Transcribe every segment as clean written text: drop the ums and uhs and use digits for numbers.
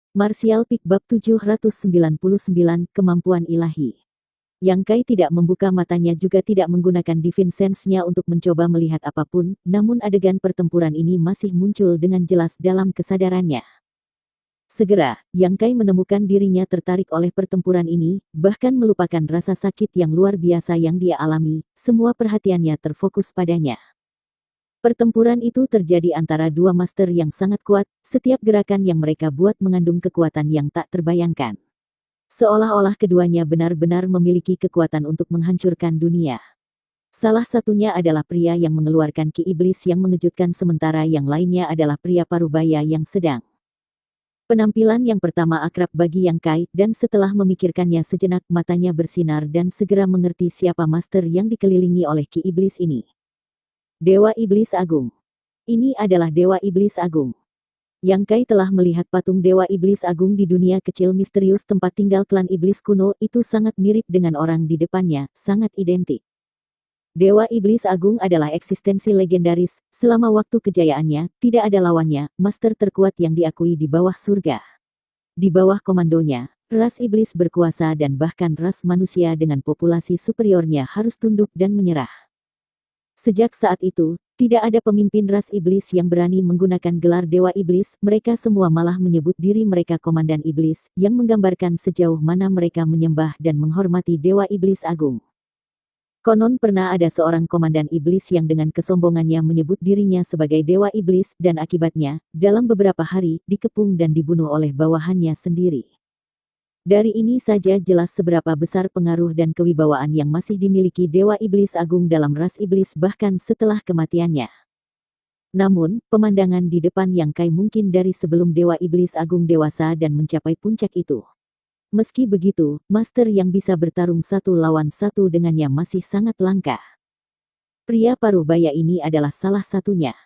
Martial Peak Bab 799 Kemampuan Ilahi. Yang Kai tidak membuka matanya juga tidak menggunakan Divine Sense-nya untuk mencoba melihat apapun, namun adegan pertempuran ini masih muncul dengan jelas dalam kesadarannya. Segera, Yang Kai menemukan dirinya tertarik oleh pertempuran ini, bahkan melupakan rasa sakit yang luar biasa yang dia alami, semua perhatiannya terfokus padanya. Pertempuran itu terjadi antara dua master yang sangat kuat, setiap gerakan yang mereka buat mengandung kekuatan yang tak terbayangkan. Seolah-olah keduanya benar-benar memiliki kekuatan untuk menghancurkan dunia. Salah satunya adalah pria yang mengeluarkan ki iblis yang mengejutkan sementara yang lainnya adalah pria parubaya yang sedang. Penampilan yang pertama akrab bagi Yang Kai, dan setelah memikirkannya sejenak matanya bersinar dan segera mengerti siapa master yang dikelilingi oleh ki iblis ini. Dewa Iblis Agung. Ini adalah Dewa Iblis Agung. Yang Kai telah melihat patung Dewa Iblis Agung di dunia kecil misterius tempat tinggal klan iblis kuno itu sangat mirip dengan orang di depannya, sangat identik. Dewa Iblis Agung adalah eksistensi legendaris, selama waktu kejayaannya, tidak ada lawannya, master terkuat yang diakui di bawah surga. Di bawah komandonya, ras iblis berkuasa dan bahkan ras manusia dengan populasi superiornya harus tunduk dan menyerah. Sejak saat itu, tidak ada pemimpin ras iblis yang berani menggunakan gelar Dewa Iblis, mereka semua malah menyebut diri mereka Komandan Iblis, yang menggambarkan sejauh mana mereka menyembah dan menghormati Dewa Iblis Agung. Konon pernah ada seorang Komandan Iblis yang dengan kesombongannya menyebut dirinya sebagai Dewa Iblis dan akibatnya, dalam beberapa hari, dikepung dan dibunuh oleh bawahannya sendiri. Dari ini saja jelas seberapa besar pengaruh dan kewibawaan yang masih dimiliki Dewa Iblis Agung dalam ras iblis bahkan setelah kematiannya. Namun, pemandangan di depan Yang Kai mungkin dari sebelum Dewa Iblis Agung dewasa dan mencapai puncak itu. Meski begitu, master yang bisa bertarung satu lawan satu dengannya masih sangat langka. Pria parubaya ini adalah salah satunya.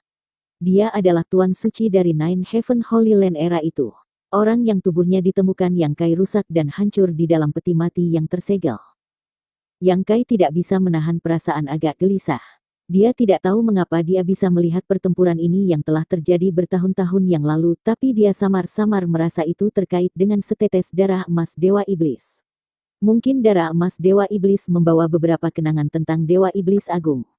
Dia adalah Tuan Suci dari Nine Heaven Holy Land era itu. Orang yang tubuhnya ditemukan Yang Kai rusak dan hancur di dalam peti mati yang tersegel. Yang Kai tidak bisa menahan perasaan agak gelisah. Dia tidak tahu mengapa dia bisa melihat pertempuran ini yang telah terjadi bertahun-tahun yang lalu, tapi dia samar-samar merasa itu terkait dengan setetes darah emas Dewa Iblis. Mungkin darah emas Dewa Iblis membawa beberapa kenangan tentang Dewa Iblis Agung.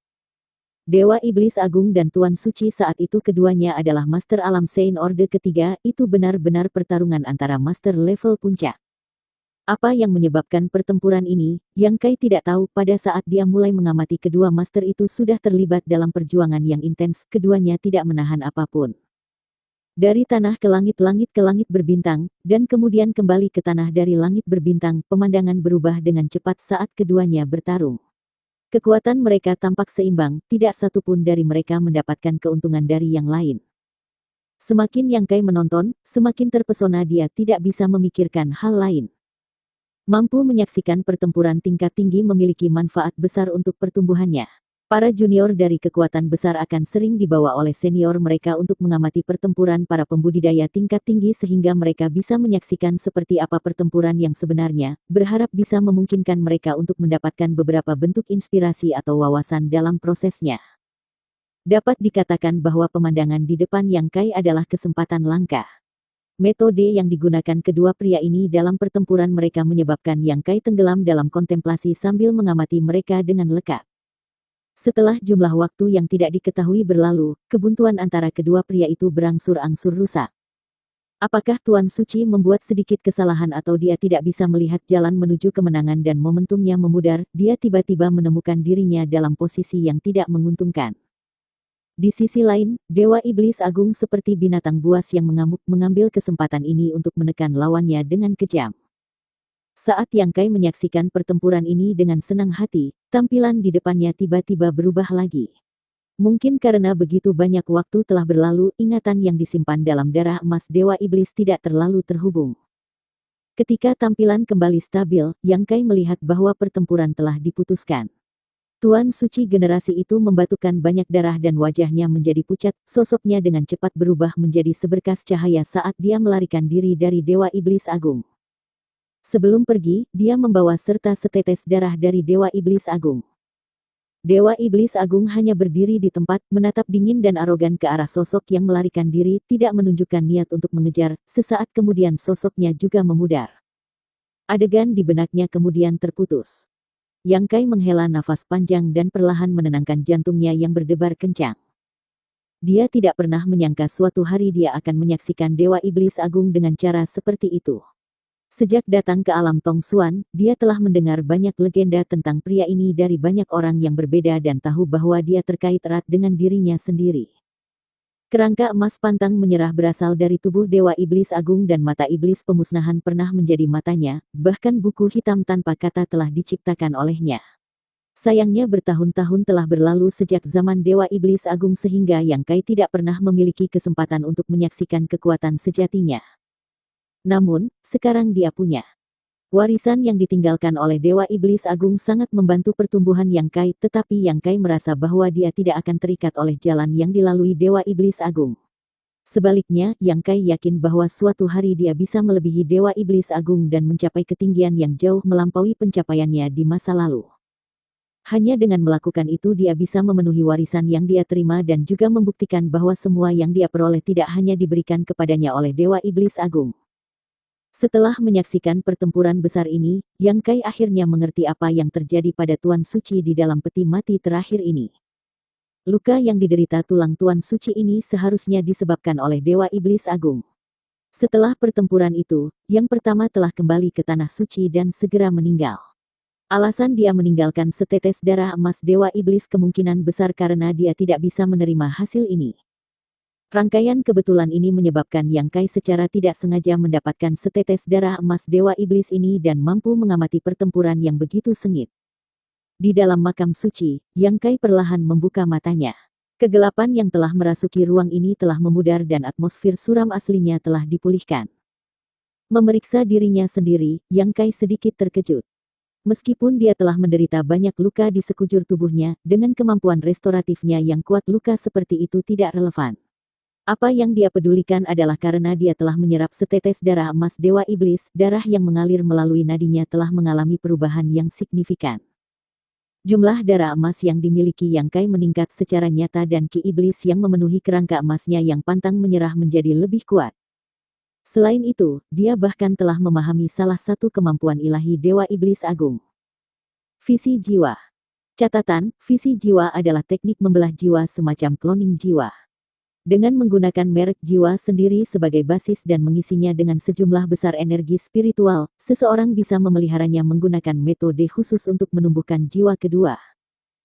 Dewa Iblis Agung dan Tuan Suci saat itu keduanya adalah Master Alam Sein Orde ketiga, itu benar-benar pertarungan antara Master level puncak. Apa yang menyebabkan pertempuran ini, Yang Kai tidak tahu. Pada saat dia mulai mengamati kedua Master itu sudah terlibat dalam perjuangan yang intens, keduanya tidak menahan apapun. Dari tanah ke langit berbintang, dan kemudian kembali ke tanah dari langit berbintang, pemandangan berubah dengan cepat saat keduanya bertarung. Kekuatan mereka tampak seimbang, tidak satu pun dari mereka mendapatkan keuntungan dari yang lain. Semakin Yang Kai menonton, semakin terpesona dia tidak bisa memikirkan hal lain. Mampu menyaksikan pertempuran tingkat tinggi memiliki manfaat besar untuk pertumbuhannya. Para junior dari kekuatan besar akan sering dibawa oleh senior mereka untuk mengamati pertempuran para pembudidaya tingkat tinggi sehingga mereka bisa menyaksikan seperti apa pertempuran yang sebenarnya, berharap bisa memungkinkan mereka untuk mendapatkan beberapa bentuk inspirasi atau wawasan dalam prosesnya. Dapat dikatakan bahwa pemandangan di depan Yang Kai adalah kesempatan langka. Metode yang digunakan kedua pria ini dalam pertempuran mereka menyebabkan Yang Kai tenggelam dalam kontemplasi sambil mengamati mereka dengan lekat. Setelah jumlah waktu yang tidak diketahui berlalu, kebuntuan antara kedua pria itu berangsur-angsur rusak. Apakah Tuan Suci membuat sedikit kesalahan atau dia tidak bisa melihat jalan menuju kemenangan dan momentumnya memudar, dia tiba-tiba menemukan dirinya dalam posisi yang tidak menguntungkan. Di sisi lain, Dewa Iblis Agung seperti binatang buas yang mengamuk mengambil kesempatan ini untuk menekan lawannya dengan kejam. Saat Yang Kai menyaksikan pertempuran ini dengan senang hati, tampilan di depannya tiba-tiba berubah lagi. Mungkin karena begitu banyak waktu telah berlalu, ingatan yang disimpan dalam darah emas Dewa Iblis tidak terlalu terhubung. Ketika tampilan kembali stabil, Yang Kai melihat bahwa pertempuran telah diputuskan. Tuan Suci generasi itu membatukkan banyak darah dan wajahnya menjadi pucat, sosoknya dengan cepat berubah menjadi seberkas cahaya saat dia melarikan diri dari Dewa Iblis Agung. Sebelum pergi, dia membawa serta setetes darah dari Dewa Iblis Agung. Dewa Iblis Agung hanya berdiri di tempat, menatap dingin dan arogan ke arah sosok yang melarikan diri, tidak menunjukkan niat untuk mengejar. Sesaat kemudian sosoknya juga memudar. Adegan di benaknya kemudian terputus. Yang Kai menghela nafas panjang dan perlahan menenangkan jantungnya yang berdebar kencang. Dia tidak pernah menyangka suatu hari dia akan menyaksikan Dewa Iblis Agung dengan cara seperti itu. Sejak datang ke alam Tong Xuan, dia telah mendengar banyak legenda tentang pria ini dari banyak orang yang berbeda dan tahu bahwa dia terkait erat dengan dirinya sendiri. Kerangka emas pantang menyerah berasal dari tubuh Dewa Iblis Agung dan mata iblis pemusnahan pernah menjadi matanya, bahkan buku hitam tanpa kata telah diciptakan olehnya. Sayangnya bertahun-tahun telah berlalu sejak zaman Dewa Iblis Agung sehingga Yang Kai tidak pernah memiliki kesempatan untuk menyaksikan kekuatan sejatinya. Namun, sekarang dia punya. Warisan yang ditinggalkan oleh Dewa Iblis Agung sangat membantu pertumbuhan Yang Kai, tetapi Yang Kai merasa bahwa dia tidak akan terikat oleh jalan yang dilalui Dewa Iblis Agung. Sebaliknya, Yang Kai yakin bahwa suatu hari dia bisa melebihi Dewa Iblis Agung dan mencapai ketinggian yang jauh melampaui pencapaiannya di masa lalu. Hanya dengan melakukan itu dia bisa memenuhi warisan yang dia terima dan juga membuktikan bahwa semua yang dia peroleh tidak hanya diberikan kepadanya oleh Dewa Iblis Agung. Setelah menyaksikan pertempuran besar ini, Yang Kai akhirnya mengerti apa yang terjadi pada Tuan Suci di dalam peti mati terakhir ini. Luka yang diderita tulang Tuan Suci ini seharusnya disebabkan oleh Dewa Iblis Agung. Setelah pertempuran itu, yang pertama telah kembali ke Tanah Suci dan segera meninggal. Alasan dia meninggalkan setetes darah emas Dewa Iblis kemungkinan besar karena dia tidak bisa menerima hasil ini. Rangkaian kebetulan ini menyebabkan Yang Kai secara tidak sengaja mendapatkan setetes darah emas Dewa Iblis ini dan mampu mengamati pertempuran yang begitu sengit. Di dalam makam suci, Yang Kai perlahan membuka matanya. Kegelapan yang telah merasuki ruang ini telah memudar dan atmosfer suram aslinya telah dipulihkan. Memeriksa dirinya sendiri, Yang Kai sedikit terkejut. Meskipun dia telah menderita banyak luka di sekujur tubuhnya, dengan kemampuan restoratifnya yang kuat luka seperti itu tidak relevan. Apa yang dia pedulikan adalah karena dia telah menyerap setetes darah emas Dewa Iblis, darah yang mengalir melalui nadinya telah mengalami perubahan yang signifikan. Jumlah darah emas yang dimiliki Yang Kai meningkat secara nyata dan ki iblis yang memenuhi kerangka emasnya yang pantang menyerah menjadi lebih kuat. Selain itu, dia bahkan telah memahami salah satu kemampuan ilahi Dewa Iblis Agung. Visi jiwa. Catatan, visi jiwa adalah teknik membelah jiwa semacam cloning jiwa. Dengan menggunakan merek jiwa sendiri sebagai basis dan mengisinya dengan sejumlah besar energi spiritual, seseorang bisa memeliharanya menggunakan metode khusus untuk menumbuhkan jiwa kedua.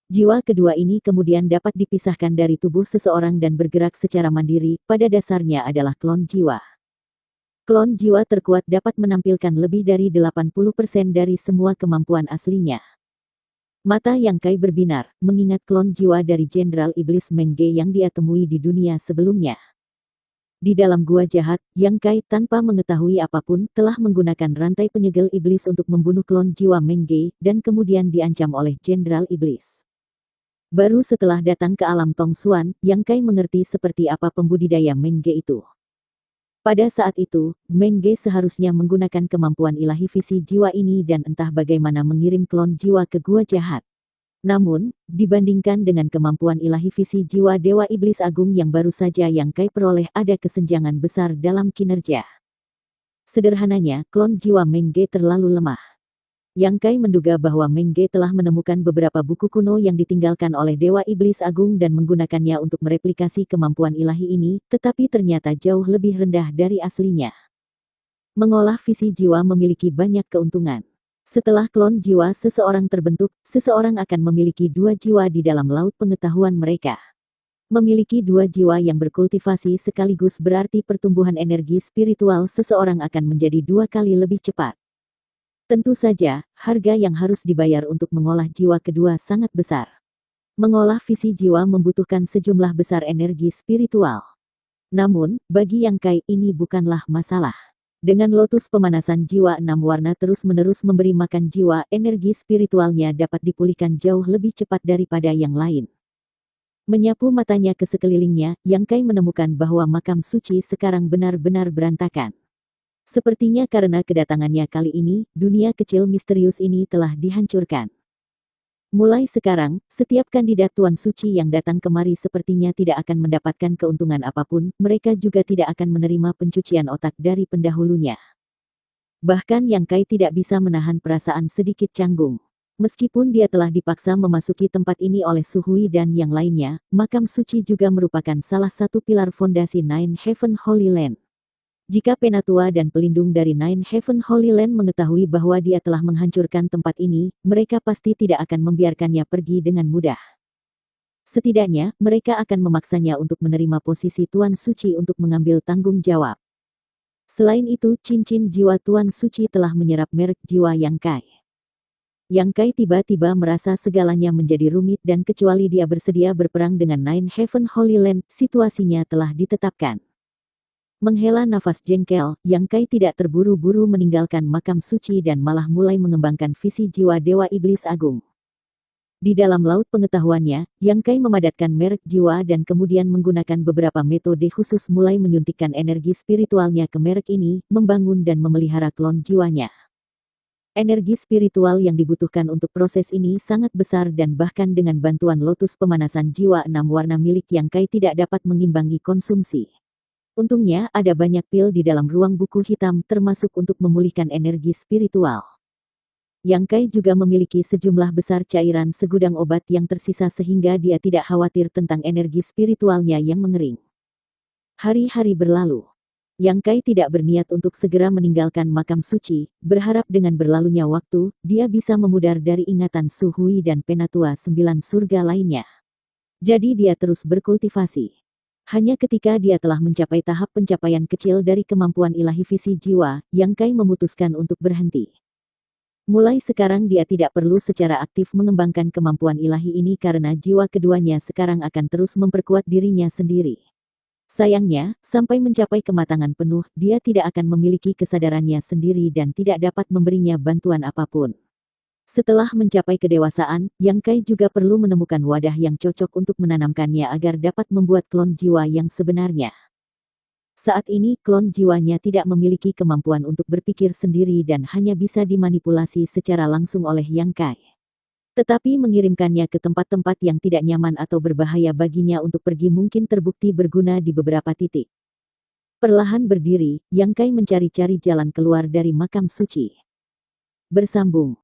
Jiwa kedua ini kemudian dapat dipisahkan dari tubuh seseorang dan bergerak secara mandiri, pada dasarnya adalah klon jiwa. Klon jiwa terkuat dapat menampilkan lebih dari 80% dari semua kemampuan aslinya. Mata Yang Kai berbinar, mengingat klon jiwa dari Jenderal Iblis Meng Ge yang dia temui di dunia sebelumnya. Di dalam gua jahat, Yang Kai tanpa mengetahui apapun telah menggunakan rantai penyegel iblis untuk membunuh klon jiwa Meng Ge dan kemudian diancam oleh Jenderal Iblis. Baru setelah datang ke alam Tong Xuan, Yang Kai mengerti seperti apa pembudidaya Meng Ge itu. Pada saat itu, Meng Ge seharusnya menggunakan kemampuan ilahi visi jiwa ini dan entah bagaimana mengirim klon jiwa ke gua jahat. Namun, dibandingkan dengan kemampuan ilahi visi jiwa Dewa Iblis Agung yang baru saja Yang Kai peroleh ada kesenjangan besar dalam kinerja. Sederhananya, klon jiwa Meng Ge terlalu lemah. Yang Kai menduga bahwa Meng Ge telah menemukan beberapa buku kuno yang ditinggalkan oleh Dewa Iblis Agung dan menggunakannya untuk mereplikasi kemampuan ilahi ini, tetapi ternyata jauh lebih rendah dari aslinya. Mengolah visi jiwa memiliki banyak keuntungan. Setelah klon jiwa seseorang terbentuk, seseorang akan memiliki dua jiwa di dalam laut pengetahuan mereka. Memiliki dua jiwa yang berkultivasi sekaligus berarti pertumbuhan energi spiritual seseorang akan menjadi 2 kali lebih cepat. Tentu saja, harga yang harus dibayar untuk mengolah jiwa kedua sangat besar. Mengolah visi jiwa membutuhkan sejumlah besar energi spiritual. Namun, bagi Yang Kai ini bukanlah masalah. Dengan lotus pemanasan jiwa 6 warna terus-menerus memberi makan jiwa, energi spiritualnya dapat dipulihkan jauh lebih cepat daripada yang lain. Menyapu matanya ke sekelilingnya, Yang Kai menemukan bahwa makam suci sekarang benar-benar berantakan. Sepertinya karena kedatangannya kali ini, dunia kecil misterius ini telah dihancurkan. Mulai sekarang, setiap kandidat Tuan Suci yang datang kemari sepertinya tidak akan mendapatkan keuntungan apapun, mereka juga tidak akan menerima pencucian otak dari pendahulunya. Bahkan Yang Kai tidak bisa menahan perasaan sedikit canggung. Meskipun dia telah dipaksa memasuki tempat ini oleh Suhui dan yang lainnya, makam suci juga merupakan salah satu pilar fondasi Nine Heaven Holy Land. Jika penatua dan pelindung dari Nine Heaven Holy Land mengetahui bahwa dia telah menghancurkan tempat ini, mereka pasti tidak akan membiarkannya pergi dengan mudah. Setidaknya, mereka akan memaksanya untuk menerima posisi Tuan Suci untuk mengambil tanggung jawab. Selain itu, cincin jiwa Tuan Suci telah menyerap merek jiwa Yang Kai. Yang Kai tiba-tiba merasa segalanya menjadi rumit dan kecuali dia bersedia berperang dengan Nine Heaven Holy Land, situasinya telah ditetapkan. Menghela nafas jengkel, Yang Kai tidak terburu-buru meninggalkan makam suci dan malah mulai mengembangkan visi jiwa Dewa Iblis Agung. Di dalam laut pengetahuannya, Yang Kai memadatkan merek jiwa dan kemudian menggunakan beberapa metode khusus mulai menyuntikkan energi spiritualnya ke merek ini, membangun dan memelihara klon jiwanya. Energi spiritual yang dibutuhkan untuk proses ini sangat besar dan bahkan dengan bantuan lotus pemanasan jiwa 6 warna milik Yang Kai tidak dapat mengimbangi konsumsi. Untungnya ada banyak pil di dalam ruang buku hitam termasuk untuk memulihkan energi spiritual. Yang Kai juga memiliki sejumlah besar cairan segudang obat yang tersisa sehingga dia tidak khawatir tentang energi spiritualnya yang mengering. Hari-hari berlalu. Yang Kai tidak berniat untuk segera meninggalkan makam suci, berharap dengan berlalunya waktu, dia bisa memudar dari ingatan Su Hui dan penatua 9 surga lainnya. Jadi dia terus berkultivasi. Hanya ketika dia telah mencapai tahap pencapaian kecil dari kemampuan ilahi visi jiwa, Yang Kai memutuskan untuk berhenti. Mulai sekarang dia tidak perlu secara aktif mengembangkan kemampuan ilahi ini karena jiwa keduanya sekarang akan terus memperkuat dirinya sendiri. Sayangnya, sampai mencapai kematangan penuh, dia tidak akan memiliki kesadarannya sendiri dan tidak dapat memberinya bantuan apapun. Setelah mencapai kedewasaan, Yang Kai juga perlu menemukan wadah yang cocok untuk menanamkannya agar dapat membuat klon jiwa yang sebenarnya. Saat ini klon jiwanya tidak memiliki kemampuan untuk berpikir sendiri dan hanya bisa dimanipulasi secara langsung oleh Yang Kai. Tetapi mengirimkannya ke tempat-tempat yang tidak nyaman atau berbahaya baginya untuk pergi mungkin terbukti berguna di beberapa titik. Perlahan berdiri, Yang Kai mencari-cari jalan keluar dari makam suci. Bersambung.